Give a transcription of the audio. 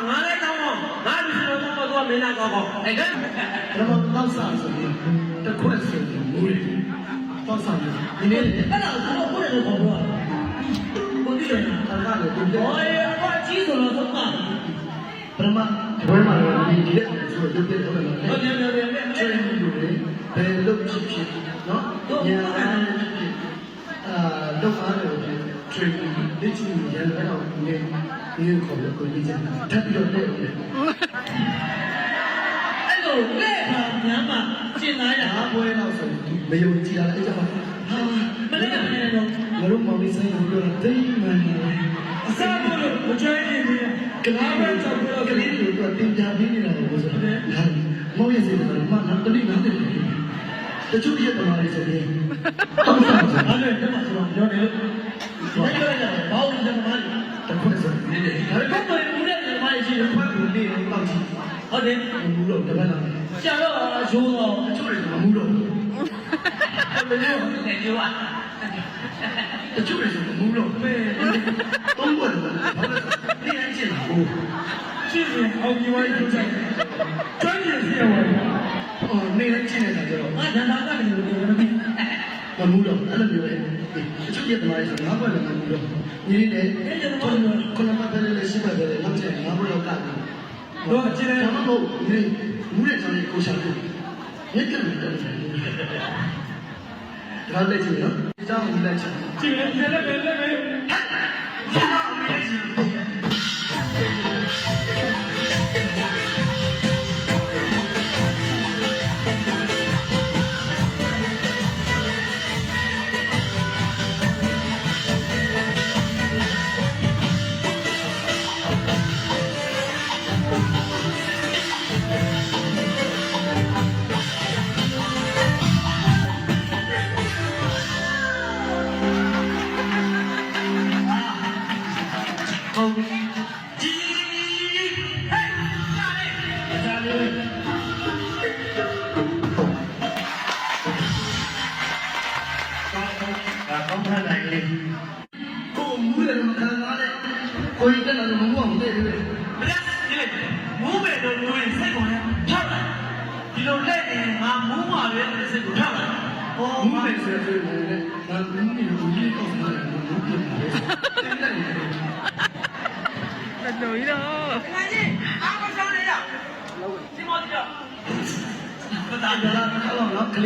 ငါလည်းကောင်းကောင်းငါဒီလိုတော့တော့မင်းသားကောင်းကောင်းအဲ့ဒါတော့တောက်စားဆိုရင်တစ်ခွက်ဆိုရင်မူးတယ်တောက်စားတယ်ဒီနေ့အဲ့ဒါကိုဘုရားတော်ပြောတာဘုရားတော်ကလည်းပြောတယ်ဟောအကြီးဆိုတော့သုံးပါပရမဘယ်မှာလဲဒီလက်ဆိုတော့ပြည့်ဟုတ်တယ်နော်ဟုတ်တယ်ကျွေးနေလို့ဘယ်လိုဖြစ်ဖြစ်နော်ညာလောက်အားလို့ကျွေးလက်ချင်ရန်တော့နေဒီကိုကိုကြီးချင်တက်ပြီးတော့တက်တယ်အဲ့လိုလက်ပါညာမှာရှင်းသားရတာဘွဲတော့ဆိုမယုံကြည်တာအဲ့ကြောင့်ဟာမနေ့ကမနေ့တော့ငါတို့မောင်လေးဆိုင်ကိုပြောတာတိတ်မှန်တယ်အစားဖို့လို့မကြွနေဘူးကလားပဲကြောက်ပြီးတော့ကလေးတွေကိုတင်ပြပေးနေတာကိုဆိုတော့မောင်ရဲ့စိတ်ကတော့မှငါတလိနားတယ်တချို့ရဲ့တမားလေးဆိုရင်တောင်းစားတယ်အဲ့ဒါမှဆိုတော့ပြောတယ်လို့ပြောရတယ်ဘာလို့ဒီတမားလေးတခုဆိုနေတယ်ဒါပေမဲ့ဘူးတဲ့တမားလေးရှိတော့ဖတ်လို့နေတော့တောက်ကြည့်ဟုတ်တယ်ဘူးတော့တပတ်လာဆရာတော့ရိုးတော့အချို့တွေကမူးတော့ဘူးဘယ်လိုလဲပြောอ่ะတချို့တွေဆိုမူးတော့ပဲသုံးဘွယ်လို့နေရချင်းဘူးရှင်းရင်အောင်ကြီးဝိုင်းကျိုးဆိုင်ကျွမ်းကျင်စီရဝါနေရချင်းနေတာကြတော့ငါဓာတ်သားကနေလို့ပြောနေမမူးတော့အဲ့လိုမျိုးလေတချို့ရဲ့တမားဆိုငါ့ဘက်လည်းမမူးတော့ညီလေးနဲ့ခုနကတည်းကရှိမှတယ်နောက်ကျငါ့ဘက်တော့ကတ်တော့ကျင်းတယ်မဟုတ်ဘူးမူးတဲ့ကြောင့်ကိုရှာတယ်မြစ်ကလည်းတယ်ဒါလည်းကြည့်နော်ဒီကြောင့်ဒီလက်ချက်ကြည့်လည်းလည်းပဲလည်းပဲကိုယ်တက်လာတော့မဟုတ်ဘူးတဲ့မလားဒီမူးမယ်တော့မူးရင်စိတ်ကိုလည်းဖြောက်တယ်ဒီလိုလက်နေငါမူးမှာပဲစိတ်ကိုဖြောက်တယ်ဟောမူးမယ်ဆိုရင်လည်းငါမူးနေလို့ဒီကောင်းတယ်မူးပြတယ်တက်နေတယ်တော်ကြီးတော့ငါကြီးအားမဆောင်ရရစီမောတီတော့ဘာသာကြလားခလုံးနော်